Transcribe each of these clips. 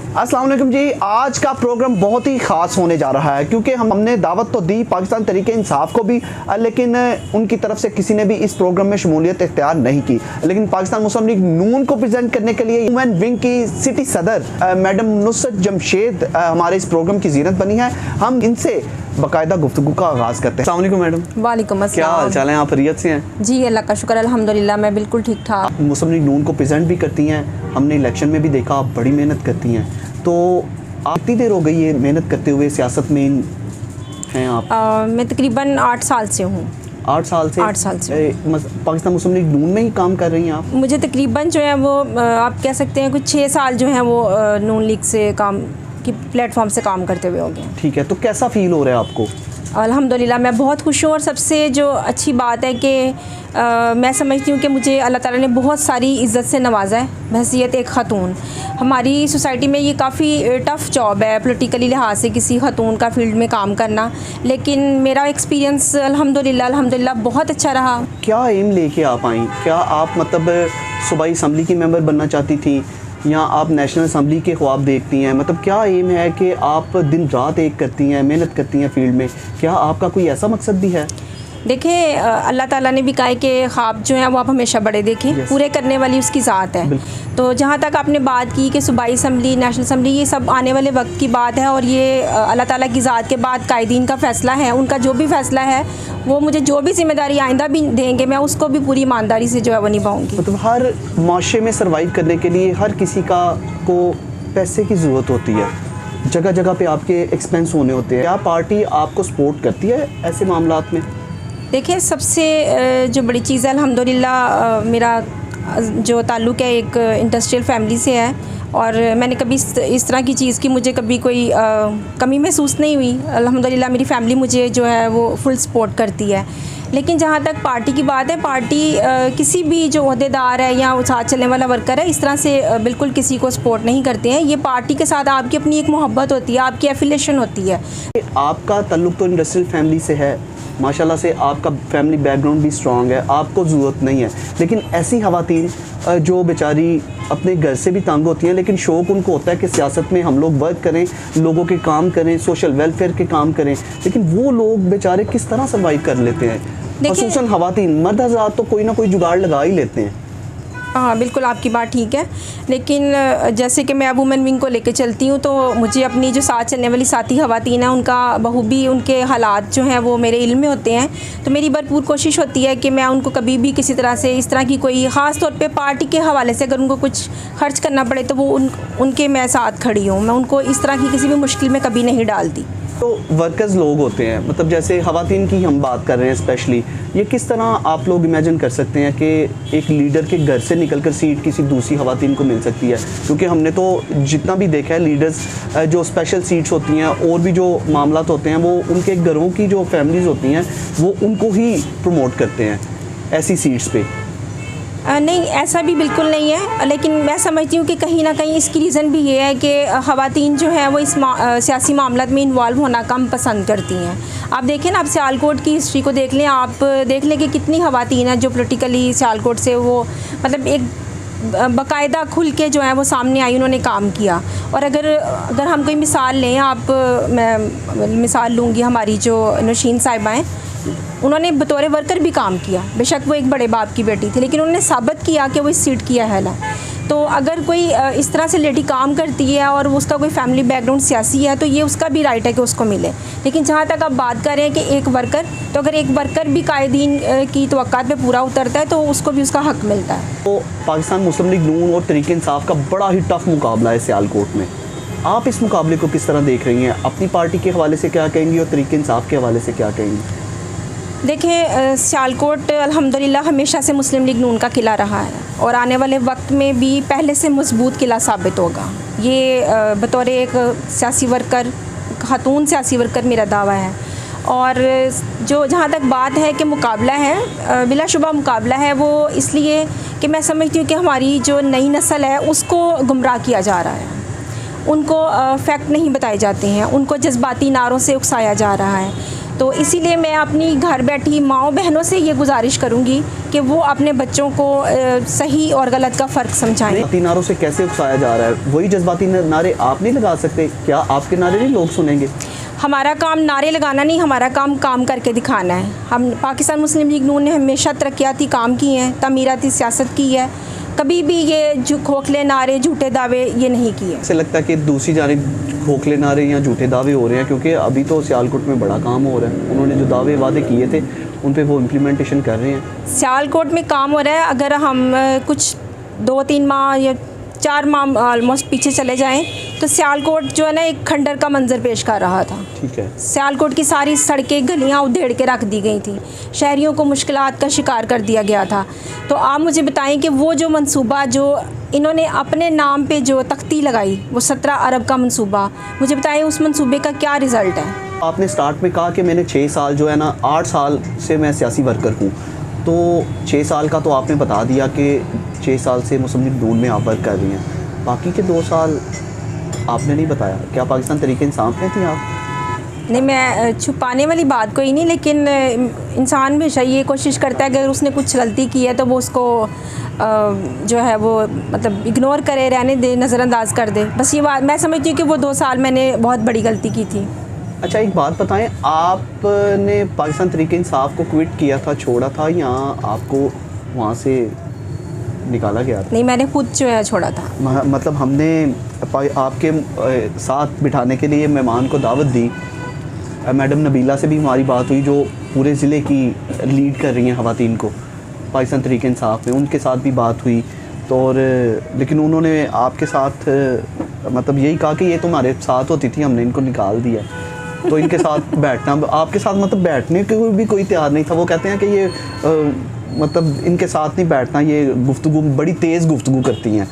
अस्सलाम वालेकुम जी। आज का प्रोग्राम बहुत ही ख़ास होने जा रहा है क्योंकि हमने दावत तो दी पाकिस्तान तरीके इंसाफ को भी, लेकिन उनकी तरफ से किसी ने भी इस प्रोग्राम में शमूलियत इख्तियार नहीं की। लेकिन पाकिस्तान मुस्लिम लीग नून को प्रेजेंट करने के लिए वुमेन विंग की सिटी सदर मैडम नुसरत जमशेद हमारे इस प्रोग्राम की जीनत बनी है। हम इनसे बाकायदा गुफ्तगू का आगाज़ करते हैं। अस्सलाम वालेकुम मैडम। वालेकुम अस्सलाम। क्या हाल चाल है? आप रियाद से हैं? जी अल्लाह का शुक्र अल्हम्दुलिल्लाह, मैं बिल्कुल ठीक ठाक। मुस्लिम लीग नून को प्रेजेंट भी करती हैं, हमने इलेक्शन में भी देखा आप बड़ी मेहनत करती हैं। तो आप कितनी देर हो गई है मेहनत करते हुए, सियासत में हैं आप? मैं तकरीबन 8 साल से हूँ। 8 साल से? 8 साल से पाकिस्तान मुस्लिम लीग नून में ही काम कर रही हैं आप? मुझे तकरीबन जो है वो आप कह सकते हैं कुछ 6 साल जो है वो नून लीग से काम की प्लेटफॉर्म से काम करते हुए हो गए। ठीक है, तो कैसा फील हो रहा है आपको? अल्हम्दुलिल्लाह मैं बहुत खुश हूँ और सबसे जो अच्छी बात है कि मैं समझती हूँ कि मुझे अल्लाह ताला ने बहुत सारी इज़्ज़त से नवाजा है बहैसियत एक ख़तून। हमारी सोसाइटी में ये काफ़ी टफ़ जॉब है पॉलिटिकली लिहाज से किसी ख़तून का फील्ड में काम करना, लेकिन मेरा एक्सपीरियंस अल्हम्दुलिल्लाह बहुत अच्छा रहा। क्या एम लेके आप आई? क्या आप मतलब सूबाई असम्बली की मेंबर बनना चाहती थी या आप नेशनल असम्बली के ख्वाब देखती हैं? मतलब क्या एम है कि आप दिन रात एक करती हैं, मेहनत करती हैं फील्ड में? क्या आपका कोई ऐसा मकसद भी है? देखिए अल्लाह ताला ने भी कहा है कि ख्वाब जो हैं वो आप हमेशा बड़े देखें, पूरे करने वाली उसकी ज़ात है। तो जहाँ तक आपने बात की कि सूबाई असम्बली, नेशनल असम्बली, ये सब आने वाले वक्त की बात है और ये अल्लाह ताला की ज़ात के बाद कायदीन का फ़ैसला है। उनका जो भी फ़ैसला है वो मुझे जो भी जिम्मेदारी आइंदा भी देंगे मैं उसको भी पूरी ईमानदारी से जो है वो निभाऊँगी। मतलब हर माशरे में सर्वाइव करने के लिए हर किसी को पैसे की ज़रूरत होती है, जगह जगह पे आपके एक्सपेंस होने होते हैं। क्या पार्टी आपको सपोर्ट करती है ऐसे मामलात में? देखिए सबसे जो बड़ी चीज़ है अल्हम्दुलिल्लाह मेरा जो ताल्लुक़ है एक इंडस्ट्रियल फैमिली से है और मैंने कभी इस तरह की चीज़ की मुझे कभी कोई कमी महसूस नहीं हुई। अल्हम्दुलिल्लाह मेरी फैमिली मुझे जो है वो फुल सपोर्ट करती है। लेकिन जहाँ तक पार्टी की बात है, पार्टी किसी भी जो ओहदेदार है या साथ चलने वाला वर्कर है इस तरह से बिल्कुल किसी को सपोर्ट नहीं करते हैं। ये पार्टी के साथ आपकी अपनी एक मोहब्बत होती है, आपकी एफिलेशन होती है। आपका ताल्लुक़ तो इंडस्ट्रियल फैमिली से है, माशाल्लाह से आपका फैमिली बैकग्राउंड भी स्ट्रॉन्ग है, आपको ज़रूरत नहीं है। लेकिन ऐसी ख़वातीन जो बेचारी अपने घर से भी तंग होती हैं लेकिन शौक़ उनको होता है कि सियासत में हम लोग वर्क करें, लोगों के काम करें, सोशल वेलफेयर के काम करें, लेकिन वो लोग बेचारे किस तरह सर्वाइव कर लेते हैं? ख़ुसूसन ख़वातीन, मर्द हज़रात तो कोई ना कोई जुगाड़ लगा ही लेते हैं। हाँ बिल्कुल आपकी बात ठीक है, लेकिन जैसे कि मैं अब वुमेन विंग को लेके चलती हूँ तो मुझे अपनी जो साथ चलने वाली साथी ख़वातीन हैं उनका बखूबी उनके हालात जो हैं वो मेरे इल्म में होते हैं। तो मेरी भरपूर कोशिश होती है कि मैं उनको कभी भी किसी तरह से इस तरह की कोई ख़ास तौर पे पार्टी के हवाले से अगर उनको कुछ खर्च करना पड़े तो वो उनके मैं साथ खड़ी हूँ। मैं उनको इस तरह की किसी भी मुश्किल में कभी नहीं डालती। तो वर्कर्स लोग होते हैं, मतलब जैसे ख़वातीन की हम बात कर रहे हैं स्पेशली, ये किस तरह आप लोग इमेजिन कर सकते हैं कि एक लीडर के घर से निकलकर सीट किसी दूसरी ख़वातीन को मिल सकती है? क्योंकि हमने तो जितना भी देखा है लीडर्स जो स्पेशल सीट्स होती हैं और भी जो मामलात होते हैं वो उनके घरों की जो फैमिलीज़ होती हैं वो उनको ही प्रमोट करते हैं ऐसी सीट्स पे। नहीं ऐसा भी बिल्कुल नहीं है, लेकिन मैं समझती हूँ कि कहीं ना कहीं इसकी रीज़न भी ये है कि ख़वातीन जो हैं वो इस सियासी मामलात में इन्वॉल्व होना कम पसंद करती हैं। आप देखें ना, आप सियालकोट की हिस्ट्री को देख लें, आप देख लें कि कितनी ख़वातीन हैं जो पोलिटिकली सियालकोट से वो मतलब एक बाकायदा खुल के जो है वो सामने आई, उन्होंने काम किया। और अगर हम कोई मिसाल लें, मैं मिसाल लूँगी हमारी जो नौशीन साहिबा हैं, उन्होंने बतौर वर्कर भी काम किया। बेशक वो एक बड़े बाप की बेटी थी लेकिन उन्होंने साबित किया कि वो इस सीट की अहल है। तो अगर कोई इस तरह से लेडी काम करती है और उसका कोई फैमिली बैकग्राउंड सियासी है तो ये उसका भी राइट है कि उसको मिले। लेकिन जहाँ तक आप बात कर रहे हैं कि एक वर्कर, तो अगर एक वर्कर भी कायदीन की तवक्कात पे पूरा उतरता है तो उसको भी उसका हक़ मिलता है। तो पाकिस्तान मुस्लिम लीग नून और तहरीक इंसाफ का बड़ा ही टफ मुकाबला है सियालकोट में। आप इस मुकाबले को किस तरह देख रही हैं? अपनी पार्टी के हवाले से क्या कहेंगी और तहरीक इंसाफ के हवाले से क्या कहेंगी? देखिए सियालकोट अल्हम्दुलिल्लाह हमेशा से मुस्लिम लीग नून का किला रहा है और आने वाले वक्त में भी पहले से मजबूत किला साबित होगा। ये बतौर एक सियासी वर्कर, खातून सियासी वर्कर मेरा दावा है। और जो जहाँ तक बात है कि मुकाबला है, बिलाशुबा मुकाबला है वो इसलिए कि मैं समझती हूँ कि हमारी जो नई नस्ल है उसको गुमराह किया जा रहा है, उनको फैक्ट नहीं बताए जाते हैं, उनको जज्बाती नारों से उकसाया जा रहा है। तो इसीलिए मैं अपनी घर बैठी माँओं बहनों से ये गुजारिश करूँगी कि वो अपने बच्चों को सही और गलत का फ़र्क समझाएं। जज्बाती नारों से कैसे उकसाया जा रहा है? वही जज्बाती नारे आप नहीं लगा सकते? क्या आपके नारे नहीं लोग सुनेंगे? हमारा काम नारे लगाना नहीं, हमारा काम करके दिखाना है। हम पाकिस्तान मुस्लिम लीग नून ने हमेशा तरक्याती काम किए हैं, तमीराती सियासत की है, कभी भी ये जो खोखले नारे झूठे दावे ये नहीं किए। ऐसे लगता है कि दूसरी जानिब खोखले नारे या झूठे दावे हो रहे हैं, क्योंकि अभी तो सियालकोट में बड़ा काम हो रहा है। उन्होंने जो दावे वादे किए थे उन पे वो इम्प्लीमेंटेशन कर रहे हैं। सियालकोट में काम हो रहा है। अगर हम कुछ 2-3 माह या 4 माह ऑलमोस्ट पीछे चले जाएं तो सियालकोट जो है ना एक खंडर का मंजर पेश कर रहा था। ठीक है। सियालकोट की सारी सड़कें गलियां उधेड़ के रख दी गई थी, शहरियों को मुश्किलात का शिकार कर दिया गया था। तो आप मुझे बताएं कि वो जो मंसूबा जो इन्होंने अपने नाम पे जो तख्ती लगाई वो 17 अरब का मंसूबा, मुझे बताएं उस मंसूबे का क्या रिज़ल्ट है? आपने स्टार्ट में कहा कि मैंने 6 साल जो है ना 8 साल से मैं सियासी वर्कर हूँ, तो 6 साल का तो आपने बता दिया कि 6 साल से मुस्लिम लीग नून में आप वर्क कर रही हैं। बाकी के 2 साल आपने नहीं बताया। क्या पाकिस्तान तहरीक इंसाफ में थी आप? नहीं, मैं छुपाने वाली बात कोई नहीं, लेकिन इंसान हमेशा ये कोशिश करता है कि अगर उसने कुछ गलती की है तो वो उसको जो है वो मतलब इग्नोर करे, रहने दे, नज़रअंदाज कर दे। बस ये बात मैं समझती हूँ कि वो 2 साल मैंने बहुत बड़ी गलती की थी। अच्छा, एक बात बताएं, आपने पाकिस्तान तहरीक इंसाफ को क्विट किया था, छोड़ा था, या आपको वहाँ से निकाला गया था? नहीं, मैंने खुद जो है छोड़ा था। मतलब हमने आपके साथ बिठाने के लिए मेहमान को दावत दी। मैडम नबीला से भी हमारी बात हुई, जो पूरे ज़िले की लीड कर रही हैं ख़वातीन को पाकिस्तान तहरीक इंसाफ में, उनके साथ भी बात हुई। तो और लेकिन उन्होंने आपके साथ मतलब यही कहा कि ये तुम्हारे साथ होती थी, हमने इनको निकाल दिया। तो इनके साथ बैठना, आपके साथ मतलब बैठने के भी कोई तैयार नहीं था। वो कहते हैं कि ये मतलब इनके साथ नहीं बैठना, ये गुफ्तगू बड़ी तेज़ गुफ्तगू करती हैं।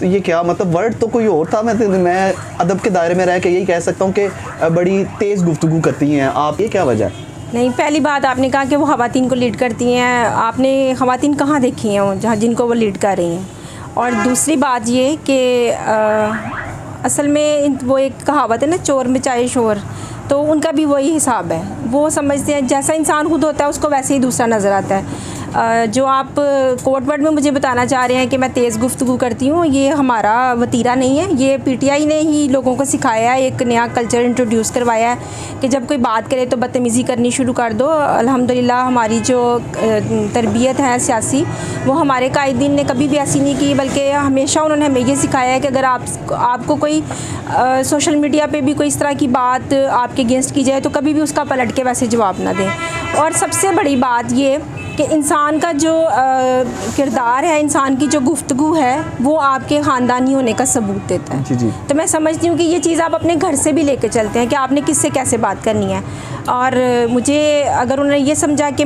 तो ये क्या मतलब, वर्ड तो कोई और था, मैं अदब के दायरे में रह के यही कह सकता हूँ कि बड़ी तेज़ गुफ्तगू करती हैं आप। ये क्या वजह है? नहीं, पहली बात आपने कहा कि वो ख़वातीन को लीड करती हैं। आपने ख़वातीन कहाँ देखी हैं वो जहाँ जिनको वो लीड कर रही हैं? और दूसरी बात ये कि असल में वो एक कहावत है ना, चोर मचाए शोर, तो उनका भी वही हिसाब है। वो समझते हैं जैसा इंसान खुद होता है उसको वैसे ही दूसरा नज़र आता है। जो आप कोर्ट वर्ड में मुझे बताना चाह रहे हैं कि मैं तेज़ गुफ्तगू करती हूँ, ये हमारा वतीरा नहीं है। ये पीटीआई ने ही लोगों को सिखाया है, एक नया कल्चर इंट्रोड्यूस करवाया है कि जब कोई बात करे तो बदतमीज़ी करनी शुरू कर दो। अल्हम्दुलिल्लाह हमारी जो तरबियत है सियासी, वो हमारे कायदीन ने कभी भी ऐसी नहीं की, बल्कि हमेशा उन्होंने हमें ये सिखाया है कि अगर आपको कोई सोशल मीडिया पे भी कोई इस तरह की बात आपके अगेंस्ट की जाए तो कभी भी उसका पलट के वैसे जवाब ना दें। और सबसे बड़ी बात ये कि इंसान का जो किरदार है, इंसान की जो गुफ्तगू है, वो आपके ख़ानदानी होने का सबूत देता है। जी जी। तो मैं समझती हूँ कि ये चीज़ आप अपने घर से भी लेके चलते हैं कि आपने किससे कैसे बात करनी है। और मुझे अगर उन्होंने ये समझा कि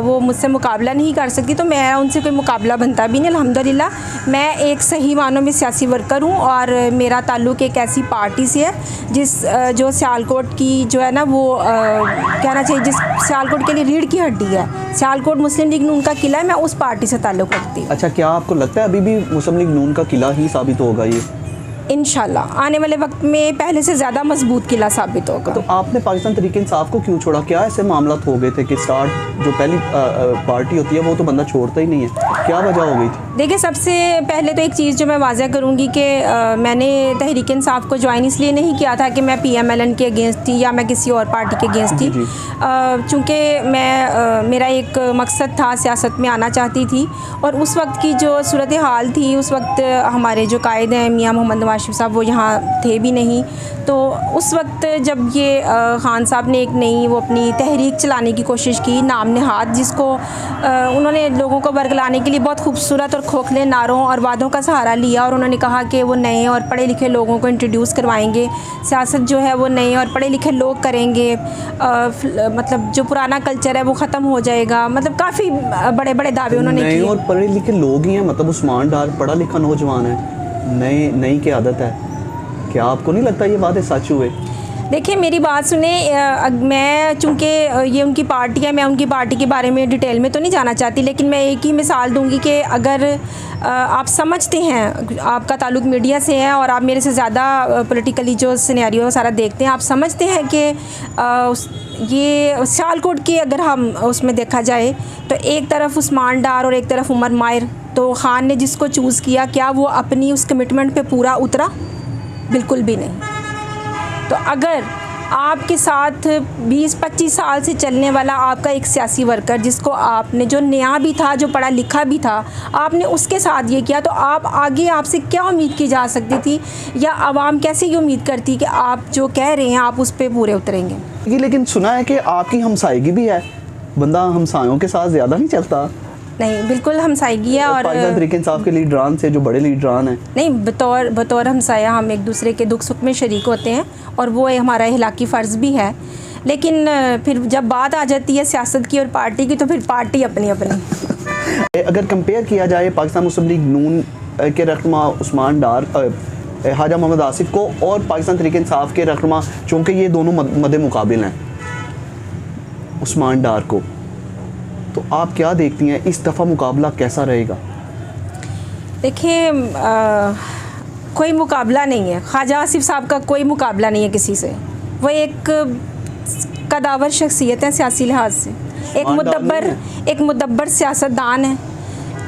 वो मुझसे मुकाबला नहीं कर सकती तो मैं उनसे कोई मुकाबला बनता भी नहीं। अल्हम्दुलिल्लाह मैं एक सही मानों में सियासी वर्कर हूँ और मेरा ताल्लुक़ एक ऐसी पार्टी से है जो सियालकोट की जो है ना वो कहना चाहिए, जिस सियालकोट के लिए रीढ़ की हड्डी है। सियालकोट मुस्लिम लीग नून का किला है, मैं उस पार्टी से ताल्लुक़ रखती हूँ। अच्छा, क्या आपको लगता है अभी भी मुस्लिम लीग नून का किला ही साबित होगा ये? इंशाल्लाह आने वाले वक्त में पहले से ज़्यादा मजबूत किला साबित होगा। तो आपने पाकिस्तान तहरीक इंसाफ को क्यों छोड़ा? क्या ऐसे मामला हो गए थे कि स्टार्ट जो पहली पार्टी होती है वो तो बंदा छोड़ता ही नहीं है, क्या वजह हो गई थी? देखिए, सबसे पहले तो एक चीज़ जो मैं वाज़ह करूँगी कि मैंने तहरीक इंसाफ को ज्वाइन इसलिए नहीं किया था कि मैं PMLN के अगेंस्ट थी या मैं किसी और पार्टी के अगेंस्ट थी। चूँकि मेरा एक मकसद था, सियासत में आना चाहती थी और उस वक्त की जो सूरत हाल थी, उस वक्त हमारे जो कायद हैं मियाँ मोहम्मद नवाज शरीफ साहब वो यहाँ थे भी नहीं। तो उस वक्त जब ये ख़ान साहब ने एक नई वो अपनी तहरीक चलाने की कोशिश की, नाम नेहाद, जिसको उन्होंने लोगों को बरगलाने के लिए बहुत खूबसूरत और खोखले नारों और वादों का सहारा लिया और उन्होंने कहा कि वो नए और पढ़े लिखे लोगों को इंट्रोड्यूस करवाएंगे, सियासत जो है वो नए और पढ़े लिखे लोग करेंगे, मतलब जो पुराना कल्चर है वो ख़त्म हो जाएगा। मतलब काफ़ी बड़े बड़े दावे उन्होंने किए। नए और पढ़े लिखे लोग ही हैं, मतलब उस्मान डार पढ़ा लिखा नौजवान है, नई की आदत है। क्या आपको नहीं लगता ये बातें सच हुए? देखिए मेरी बात सुने, मैं चूँकि ये उनकी पार्टी है, मैं उनकी पार्टी के बारे में डिटेल में तो नहीं जाना चाहती, लेकिन मैं एक ही मिसाल दूंगी कि अगर आप समझते हैं, आपका ताल्लुक़ मीडिया से है और आप मेरे से ज़्यादा पॉलिटिकली जो सिनेरियो सारा देखते हैं, आप समझते हैं कि ये सियालकोट की अगर हम उसमें देखा जाए तो एक तरफ उस्मान डार और एक तरफ उमर माहिर, तो ख़ान ने जिसको चूज़ किया, क्या वो अपनी उस कमिटमेंट पे पूरा उतरा? बिल्कुल भी नहीं। तो अगर आपके साथ 20-25 साल से चलने वाला आपका एक सियासी वर्कर, जिसको आपने, जो नया भी था, जो पढ़ा लिखा भी था, आपने उसके साथ ये किया, तो आप आगे आपसे क्या उम्मीद की जा सकती थी, या आवाम कैसे ये उम्मीद करती कि आप जो कह रहे हैं आप उस पर पूरे उतरेंगे? ये लेकिन सुना है कि आपकी हमसायगी भी है, बंदा हमसायों के साथ ज़्यादा नहीं चलता। नहीं, बिल्कुल हमसायगी है। और पाकिस्तान तहरीक इंसाफ के लीडरान से, जो बड़े लीडरान हैं, नहीं, बतौर हमसाया हम एक दूसरे के दुख सुख में शरीक होते हैं और वो हमारा इखलाकी फ़र्ज़ भी है, लेकिन फिर जब बात आ जाती है सियासत की और पार्टी की, तो फिर पार्टी अपनी अपनी। अगर कंपेयर किया जाए पाकिस्तान मुस्लिम लीग नून के रहनुमा उस्मान डार, ख्वाजा मोहम्मद आसिफ को, और पाकिस्तान तहरीक इंसाफ के रहनुमा, चूँकि ये दोनों मद्दे मुकाबिल हैं उस्मान डार को, तो आप क्या देखती हैं इस दफ़ा मुकाबला कैसा रहेगा? देखिए, कोई मुकाबला नहीं है, ख्वाजा आसिफ साहब का कोई मुकाबला नहीं है किसी से। वो एक कदावर शख्सियत है सियासी लिहाज से, एक मुदब्बर सियासतदान है,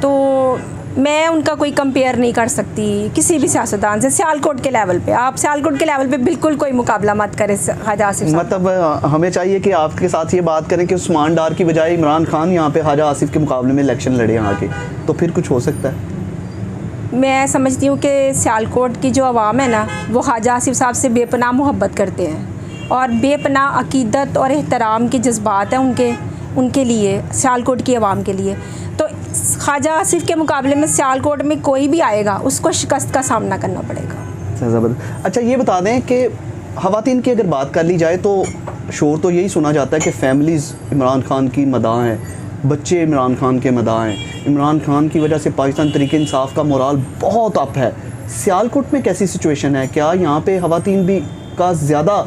तो मैं उनका कोई कंपेयर नहीं कर सकती किसी भी सियासतदान से। सियालकोट के लेवल पे, आप सियालकोट के लेवल पे बिल्कुल कोई मुकाबला मत करें ख्वाजा आसिफ साहब। मतलब हमें चाहिए कि आपके साथ ये बात करें कि उस्मान डार की बजाय इमरान खान यहाँ पे ख्वाजा आसिफ के मुकाबले में इलेक्शन लड़े यहाँ के, तो फिर कुछ हो सकता है। मैं समझती हूँ कि सियालकोट की जो आवाम है ना, वो ख्वाजा आसिफ साहब से बेपनाह मोहब्बत करते हैं और बेपनाह अकीदत और एहतराम के जज्बात हैं उनके लिए, सियालकोट की आवाम के लिए। तो ख्वाजा आसिफ के मुकाबले में सियालकोट में कोई भी आएगा, उसको शिकस्त का सामना करना पड़ेगा। ज़बरदस्त। अच्छा, ये बता दें कि ख़वातीन की अगर बात कर ली जाए तो शोर तो यही सुना जाता है कि फैमिलीज़ इमरान खान की मदाह हैं, बच्चे इमरान खान के मदाह हैं, इमरान खान की वजह से पाकिस्तान तहरीक इंसाफ का मोराल बहुत अप है। सियालकोट में कैसी सिचुएशन है? क्या यहाँ पे ख़वातीन भी का ज़्यादा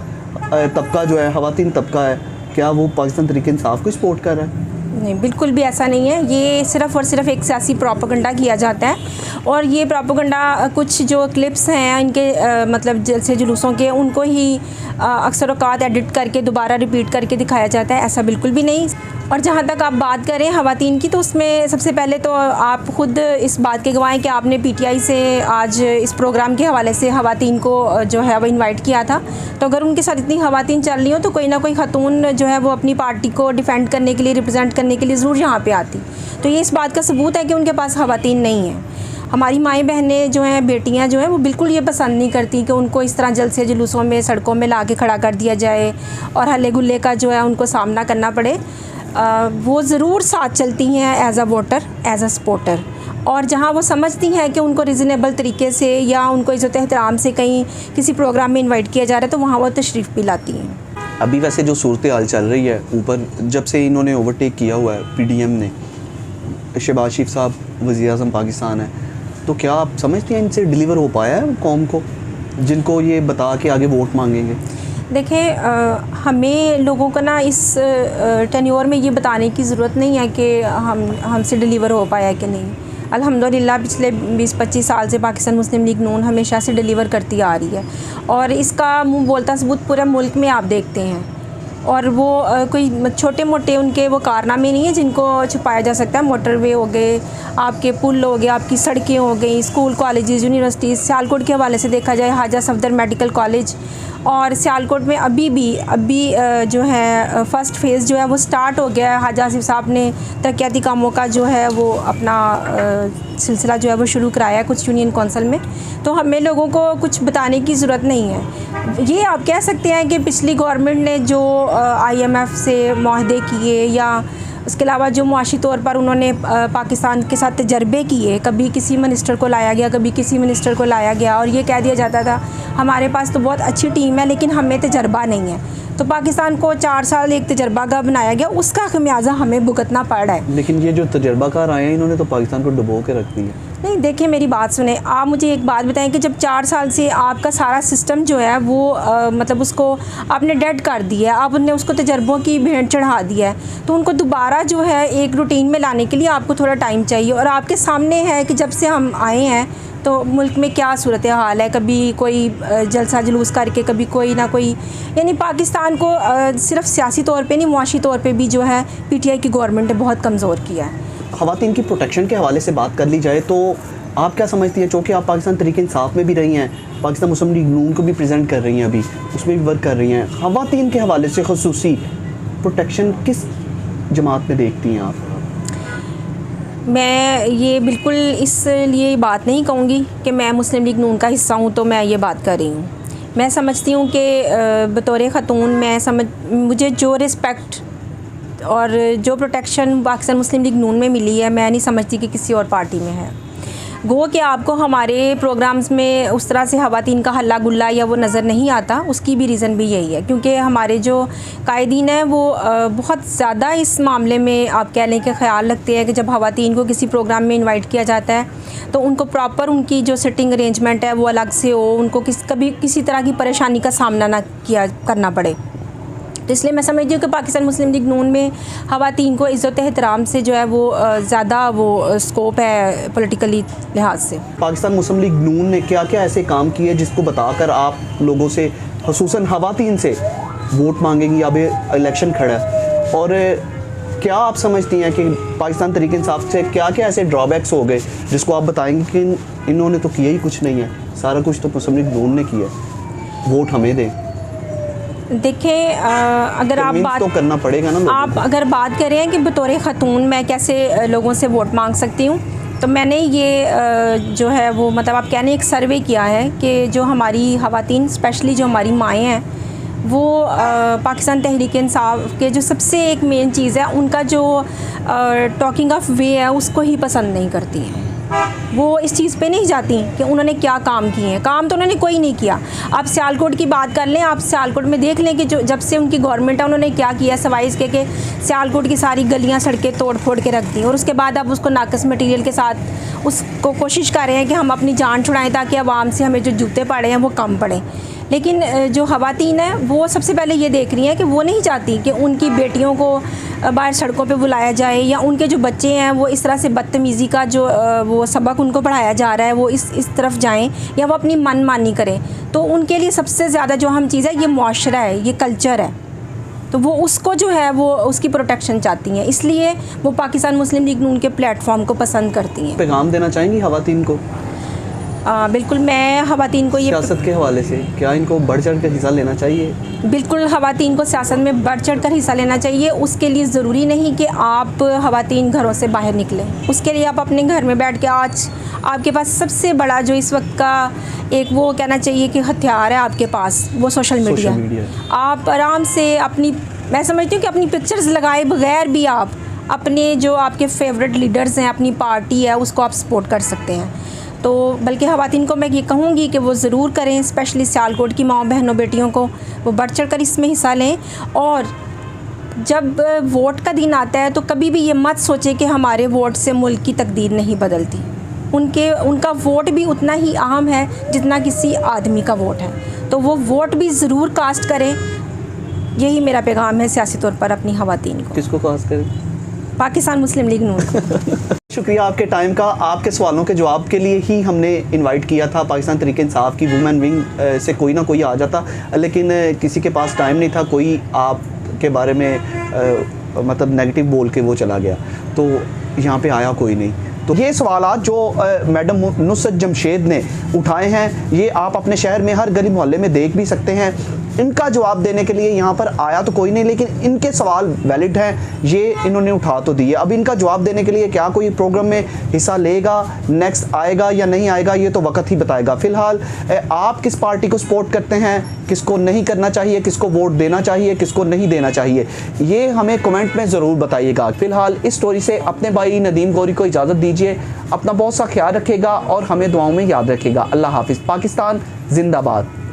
तबका जो है, ख़वातीन तबका है, क्या वो पाकिस्तान तहरीक इंसाफ को सपोर्ट कर रहा है? नहीं, बिल्कुल भी ऐसा नहीं है। ये सिर्फ़ और सिर्फ एक सियासी प्रोपेगेंडा किया जाता है, और ये प्रोपेगेंडा कुछ जो क्लिप्स हैं इनके मतलब जलसे जुलूसों के, उनको ही अक्सर औक़ात एडिट करके दोबारा रिपीट करके दिखाया जाता है, ऐसा बिल्कुल भी नहीं। और जहाँ तक आप बात करें ख़वातीन की, तो उसमें सबसे पहले तो आप ख़ुद इस बात के गवाह हैं कि आपने PTI से आज इस प्रोग्राम के हवाले से ख़वातीन को जो है वो इनवाइट किया था। तो अगर उनके साथ इतनी ख़वातीन चल रही हो, तो कोई ना कोई ख़ातून जो है वो अपनी पार्टी को डिफेंड करने के लिए, रिप्रेजेंट करने के लिए ज़रूर यहाँ पे आती। तो ये इस बात का सबूत है कि उनके पास ख़वातीन नहीं है। हमारी माएँ बहनें जो हैं, बेटियाँ जो हैं, वो बिल्कुल ये पसंद नहीं करती कि उनको इस तरह जलसे जुलूसों में, सड़कों में ला के खड़ा कर दिया जाए और हल्ले गुल्ले का जो है उनको सामना करना पड़े। वो ज़रूर साथ चलती हैं as a voter, as a supporter, और जहाँ वो समझती हैं कि उनको रिजनेबल तरीके से या उनको इज़्ज़त एहतराम से कहीं किसी प्रोग्राम में इनवाइट किया जा रहा है, तो वहाँ वो तशरीफ़ भी लाती हैं। अभी वैसे जो सूरत हाल चल रही है ऊपर, जब से इन्होंने ओवरटेक किया हुआ है PDM ने, शहबाज शरीफ साहब वज़ीर-ए-आज़म पाकिस्तान है, तो क्या आप समझते हैं इनसे डिलीवर हो पाया है कौम को, जिनको ये बता के आगे वोट मांगेंगे? देखें, हमें लोगों को ना इस टेन्योर में ये बताने की ज़रूरत नहीं है कि हमसे डिलीवर हो पाया है कि नहीं। अल्हम्दुलिल्लाह पिछले 20-25 साल से पाकिस्तान मुस्लिम लीग नून हमेशा से डिलीवर करती आ रही है, और इसका मुंह बोलता सबूत पूरे मुल्क में आप देखते हैं। और वो कोई छोटे मोटे उनके वो कारनामे नहीं है जिनको छुपाया जा सकता है। मोटरवे हो गए, आपके पुल हो गए, आपकी सड़कें हो गई, स्कूल कॉलेजेस, यूनिवर्सिटीज़। सियालकोट के हवाले से देखा जाए, हाजा सफदर मेडिकल कॉलेज, और सियालकोट में अभी जो है फ़र्स्ट फ़ेज़ जो है वो स्टार्ट हो गया है। हाजा आसिफ साहब ने तरक्याती कामों का जो है वो अपना सिलसिला जो है वो शुरू कराया है कुछ यूनियन कौंसिल में। तो हमें लोगों को कुछ बताने की ज़रूरत नहीं है। ये आप कह सकते हैं कि पिछली गवर्नमेंट ने जो IMF से माहदे किए, या उसके अलावा जो मुआशी तौर पर उन्होंने पाकिस्तान के साथ तजर्बे किए, कभी किसी मिनिस्टर को लाया गया, कभी किसी मिनिस्टर को लाया गया, और ये कह दिया जाता था हमारे पास तो बहुत अच्छी टीम है लेकिन हमें तजर्बा नहीं है। तो पाकिस्तान को 4 साल एक तजर्बागाह बनाया गया, उसका खमियाजा हमें भुगतना पड़ रहा है। लेकिन ये जो तजर्बाकार आए हैं, इन्होंने तो पाकिस्तान को डुबो के रख दिया। नहीं, देखिए मेरी बात सुने। आप मुझे एक बात बताएं कि जब 4 साल से आपका सारा सिस्टम जो है वो मतलब उसको आपने डेड कर दिया है, आपने उसको तजर्बों की भेंट चढ़ा दिया है, तो उनको दोबारा जो है एक रूटीन में लाने के लिए आपको थोड़ा टाइम चाहिए। और आपके सामने है कि जब से हम आए हैं तो मुल्क में क्या सूरत हाल है, कभी कोई जलसा जुलूस करके, कभी कोई ना कोई, यानी पाकिस्तान को सिर्फ सियासी तौर पे नहीं, मुआशी तौर पे भी जो है पीटीआई की गवर्नमेंट ने बहुत कमज़ोर किया है। ख़वातीन की प्रोटेक्शन के हवाले से बात कर ली जाए तो आप क्या समझती हैं, चूँकि आप पाकिस्तान तहरीक इंसाफ में भी रही हैं, पाकिस्तान मुस्लिम लीग नून को भी प्रेजेंट कर रही हैं, अभी उसमें भी वर्क कर रही हैं, ख़वातीन के हवाले से खुसूसी प्रोटेक्शन किस जमात में देखती हैं आप? मैं ये बिल्कुल इसलिए बात नहीं कहूँगी कि मैं मुस्लिम लीग नून का हिस्सा हूँ तो मैं ये बात कर रही हूँ। मैं समझती हूँ कि बतौर ख़ातून मुझे जो रिस्पेक्ट और जो प्रोटेक्शन पाकिस्तान मुस्लिम लीग नून में मिली है, मैं नहीं समझती कि किसी और पार्टी में है। गो कि आपको हमारे प्रोग्राम्स में उस तरह से ख़वातीन का हल्ला गुल्ला या वो नज़र नहीं आता, उसकी भी रीज़न भी यही है क्योंकि हमारे जो कायदीन हैं वो बहुत ज़्यादा इस मामले में आप कह लें कि ख्याल रखते हैं कि जब ख़वातीन को किसी प्रोग्राम में इनवाइट किया जाता है तो उनको प्रॉपर उनकी जो सिटिंग अरेंजमेंट है वो अलग से हो, उनको कभी किसी तरह की परेशानी का सामना ना करना पड़े। तो इसलिए मैं समझती हूँ कि पाकिस्तान मुस्लिम लीग नून में ख़वातीन को इज़्ज़त एहतराम से जो है वो ज़्यादा वो स्कोप है पॉलिटिकली लिहाज से। पाकिस्तान मुस्लिम लीग नून ने क्या क्या ऐसे काम किए जिसको बताकर आप लोगों से, खुसूसन ख़वातीन से, वोट मांगेंगी? अब इलेक्शन खड़ा है और क्या आप समझती हैं कि पाकिस्तान तहरीक इंसाफ से क्या क्या ऐसे ड्रॉबैक्स हो गए जिसको आप बताएंगे कि इन्होंने तो किया ही कुछ नहीं है, सारा कुछ तो मुस्लिम लीग नून ने किया है, वोट हमें दें? देखिए अगर आप बात तो करना पड़ेगा ना, आप अगर बात करें कि बतौर ख़ातून मैं कैसे लोगों से वोट मांग सकती हूँ, तो मैंने ये जो है वो मतलब आप कहने एक सर्वे किया है कि जो हमारी ख़वातीन स्पेशली जो हमारी माएँ हैं वो पाकिस्तान तहरीक इंसाफ के जो सबसे एक मेन चीज़ है उनका जो टॉकिंग ऑफ वे है उसको ही पसंद नहीं करती हैं। वो इस चीज़ पे नहीं जाती कि उन्होंने क्या काम किए हैं, काम तो उन्होंने कोई नहीं किया। आप सियालकोट की बात कर लें, आप सियालकोट में देख लें कि जो जब से उनकी गवर्नमेंट है उन्होंने क्या किया, सवाई इसके कि सियालकोट की सारी गलियां सड़कें तोड़ फोड़ के रख दी और उसके बाद आप उसको नाकस मटीरियल के साथ उसको कोशिश कर रहे हैं कि हम अपनी जान छुड़ाएं ताकि आवाम से हमें जो जूते पड़े हैं वो कम पड़े। लेकिन जो ख़वातीन हैं वो सबसे पहले ये देख रही हैं कि वो नहीं चाहती कि उनकी बेटियों को बाहर सड़कों पे बुलाया जाए या उनके जो बच्चे हैं वो इस तरह से बदतमीज़ी का जो वो सबक उनको पढ़ाया जा रहा है वो इस तरफ जाएं या वो अपनी मनमानी करें। तो उनके लिए सबसे ज़्यादा जो अहम चीज़ है ये मुआशरा है, ये कल्चर है, तो वो उसको जो है वो उसकी प्रोटेक्शन चाहती हैं, इसलिए वो पाकिस्तान मुस्लिम लीग नून के प्लेटफॉर्म को पसंद करती हैं। पैगाम देना चाहेंगी ख़वातीन को? बिल्कुल, मैं ख़वातीन को ये सियासत के हवाले से क्या इनको बढ़ चढ़ कर हिस्सा लेना चाहिए? बिल्कुल, ख़वातीन को सियासत में बढ़ चढ़ कर हिस्सा लेना चाहिए। उसके लिए ज़रूरी नहीं कि आप ख़वातीन घरों से बाहर निकलें, उसके लिए आप अपने घर में बैठ के, आज आपके पास सबसे बड़ा जो इस वक्त का एक वो कहना चाहिए कि हथियार है आपके पास, वो सोशल मीडिया। आप आराम से अपनी, मैं समझती हूँ कि अपनी पिक्चर्स लगाए बगैर भी आप अपने जो आपके फेवरेट लीडर्स हैं, अपनी पार्टी है, उसको आप सपोर्ट कर सकते हैं। तो बल्कि ख़वातीन को मैं ये कहूँगी कि वो ज़रूर करें, स्पेशली सियालकोट की माँ बहनों बेटियों को वो बढ़ चढ़ कर इसमें हिस्सा लें। और जब वोट का दिन आता है तो कभी भी ये मत सोचे कि हमारे वोट से मुल्क की तकदीर नहीं बदलती। उनका वोट भी उतना ही अहम है जितना किसी आदमी का वोट है, तो वो वोट भी ज़रूर कास्ट करें। यही मेरा पैगाम है सियासी तौर पर अपनी ख़वातीन को। किसको कास्ट करें? पाकिस्तान मुस्लिम लीग नून। शुक्रिया आपके टाइम का। आपके सवालों के जवाब के लिए ही हमने इनवाइट किया था। पाकिस्तान तहरीक इंसाफ की वुमेन विंग से कोई ना कोई आ जाता, लेकिन किसी के पास टाइम नहीं था, कोई आपके बारे में मतलब नेगेटिव बोल के वो चला गया, तो यहाँ पे आया कोई नहीं। तो ये सवालात जो मैडम नुसरत जमशेद ने उठाए हैं ये आप अपने शहर में हर गली मोहल्ले में देख भी सकते हैं। इनका जवाब देने के लिए यहाँ पर आया तो कोई नहीं, लेकिन इनके सवाल वैलिड हैं, ये इन्होंने उठा तो दिए। अब इनका जवाब देने के लिए क्या कोई प्रोग्राम में हिस्सा लेगा, नेक्स्ट आएगा या नहीं आएगा, ये तो वक्त ही बताएगा। फ़िलहाल आप किस पार्टी को सपोर्ट करते हैं, किसको नहीं करना चाहिए, किसको वोट देना चाहिए, किसको नहीं देना चाहिए, ये हमें कमेंट में ज़रूर बताइएगा। फ़िलहाल इस स्टोरी से अपने भाई नदीम गौरी को इजाज़त दीजिए। अपना बहुत सा ख्याल रखेगा और हमें दुआओं में याद रखेगा। अल्लाह हाफिज़। पाकिस्तान जिंदाबाद।